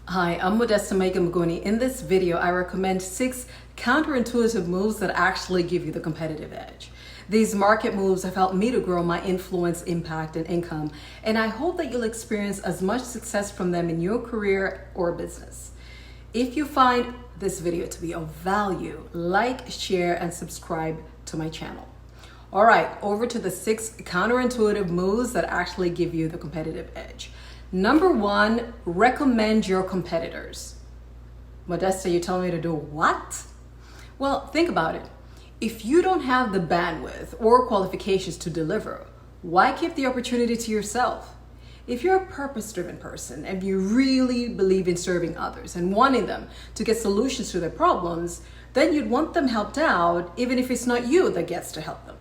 Hi, I'm Modesta Mahiga. In this video, I recommend 6 counterintuitive moves that actually give you the competitive edge. These market moves have helped me to grow my influence, impact, and income, and I hope that you'll experience as much success from them in your career or business. If you find this video to be of value, like, share, and subscribe to my channel. All right, over to the 6 counterintuitive moves that actually give you the competitive edge. Number 1, recommend your competitors. Modesta, you tell me to do what? Well, think about it. If you don't have the bandwidth or qualifications to deliver, why keep the opportunity to yourself? If you're a purpose-driven person and you really believe in serving others and wanting them to get solutions to their problems, then you'd want them helped out, even if it's not you that gets to help them.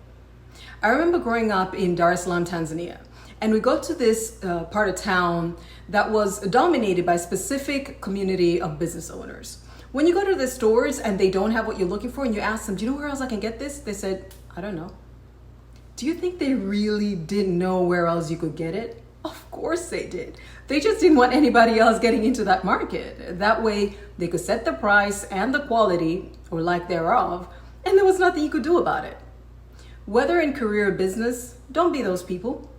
I remember growing up in Dar es Salaam, Tanzania, and we got to this part of town that was dominated by a specific community of business owners. When you go to the stores and they don't have what you're looking for and you ask them, do you know where else I can get this? They said, I don't know. Do you think they really didn't know where else you could get it? Of course they did. They just didn't want anybody else getting into that market. That way they could set the price and the quality, or lack thereof, and there was nothing you could do about it. Whether in career or business, don't be those people.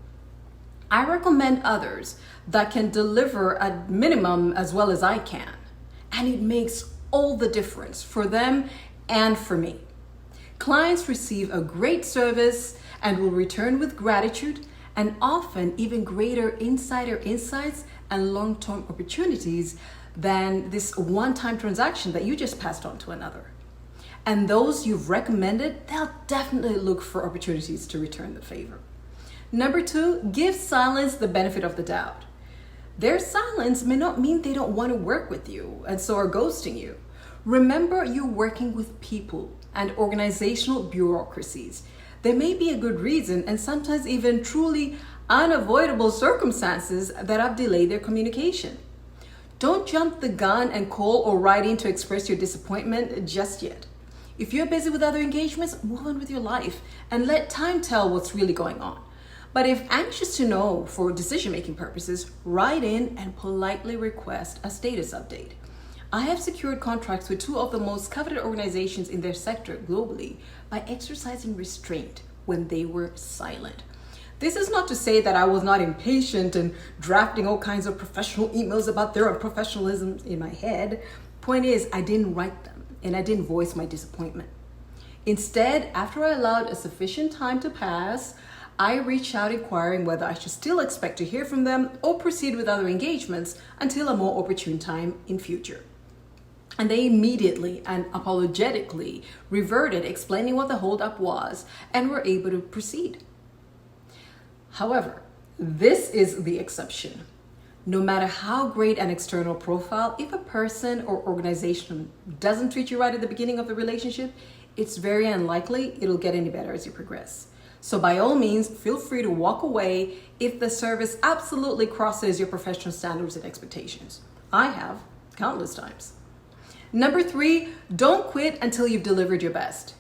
I recommend others that can deliver at minimum as well as I can. And it makes all the difference for them and for me. Clients receive a great service and will return with gratitude and often even greater insider insights and long-term opportunities than this one-time transaction that you just passed on to another. And those you've recommended, they'll definitely look for opportunities to return the favor. Number 2, give silence the benefit of the doubt. Their silence may not mean they don't want to work with you and so are ghosting you. Remember, you're working with people and organizational bureaucracies. There may be a good reason and sometimes even truly unavoidable circumstances that have delayed their communication. Don't jump the gun and call or write in to express your disappointment just yet. If you're busy with other engagements, move on with your life and let time tell what's really going on. But if anxious to know for decision-making purposes, write in and politely request a status update. I have secured contracts with 2 of the most coveted organizations in their sector globally by exercising restraint when they were silent. This is not to say that I was not impatient and drafting all kinds of professional emails about their unprofessionalism in my head. Point is, I didn't write them and I didn't voice my disappointment. Instead, after I allowed a sufficient time to pass, I reached out inquiring whether I should still expect to hear from them or proceed with other engagements until a more opportune time in future. And they immediately and apologetically reverted, explaining what the holdup was, and were able to proceed. However, this is the exception. No matter how great an external profile, if a person or organization doesn't treat you right at the beginning of the relationship, it's very unlikely it'll get any better as you progress. So by all means, feel free to walk away if the service absolutely crosses your professional standards and expectations. I have countless times. Number 3, don't quit until you've delivered your best.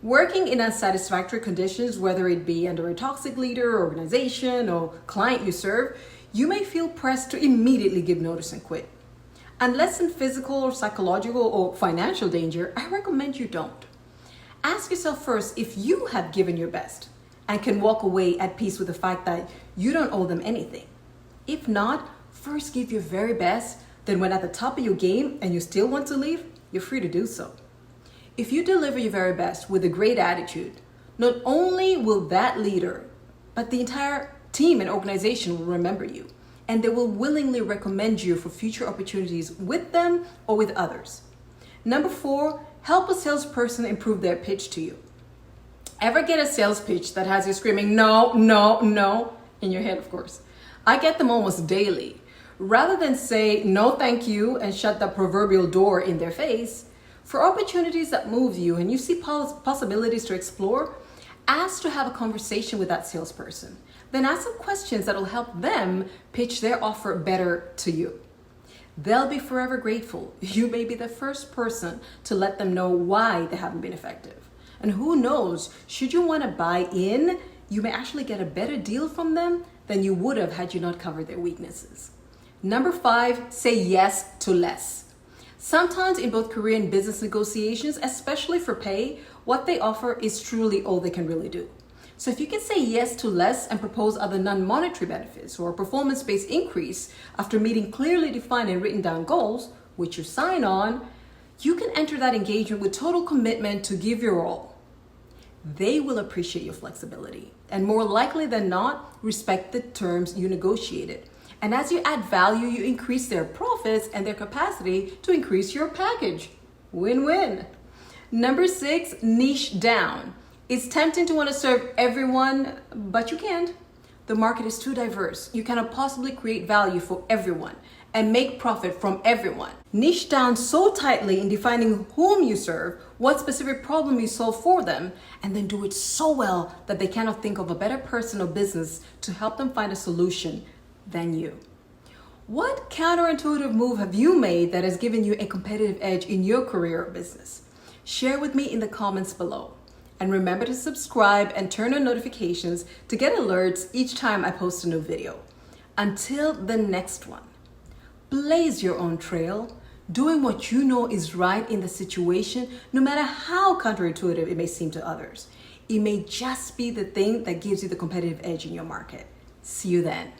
Working in unsatisfactory conditions, whether it be under a toxic leader, organization, or client you serve, you may feel pressed to immediately give notice and quit. Unless in physical or psychological or financial danger, I recommend you don't. Ask yourself first if you have given your best and can walk away at peace with the fact that you don't owe them anything. If not, first give your very best, then when at the top of your game and you still want to leave, you're free to do so. If you deliver your very best with a great attitude, not only will that leader, but the entire team and organization will remember you, and they will willingly recommend you for future opportunities with them or with others. Number 4, help a salesperson improve their pitch to you. Ever get a sales pitch that has you screaming, no, no, no, in your head, of course? I get them almost daily. Rather than say, no, thank you, and shut the proverbial door in their face, for opportunities that move you and you see possibilities to explore, ask to have a conversation with that salesperson. Then ask some questions that will help them pitch their offer better to you. They'll be forever grateful. You may be the first person to let them know why they haven't been effective. And who knows, should you want to buy in, you may actually get a better deal from them than you would have had you not covered their weaknesses. Number 5, say yes to less. Sometimes in both career and business negotiations, especially for pay, what they offer is truly all they can really do. So if you can say yes to less and propose other non-monetary benefits or a performance-based increase after meeting clearly defined and written down goals, which you sign on, you can enter that engagement with total commitment to give your all. They will appreciate your flexibility and more likely than not, respect the terms you negotiated. And as you add value, you increase their profits and their capacity to increase your package. Win-win. Number 6, niche down. It's tempting to want to serve everyone, but you can't. The market is too diverse. You cannot possibly create value for everyone and make profit from everyone. Niche down so tightly in defining whom you serve, what specific problem you solve for them, and then do it so well that they cannot think of a better person or business to help them find a solution than you. What counterintuitive move have you made that has given you a competitive edge in your career or business? Share with me in the comments below. And remember to subscribe and turn on notifications to get alerts each time I post a new video. Until the next one, blaze your own trail, doing what you know is right in the situation, no matter how counterintuitive it may seem to others. It may just be the thing that gives you the competitive edge in your market. See you then.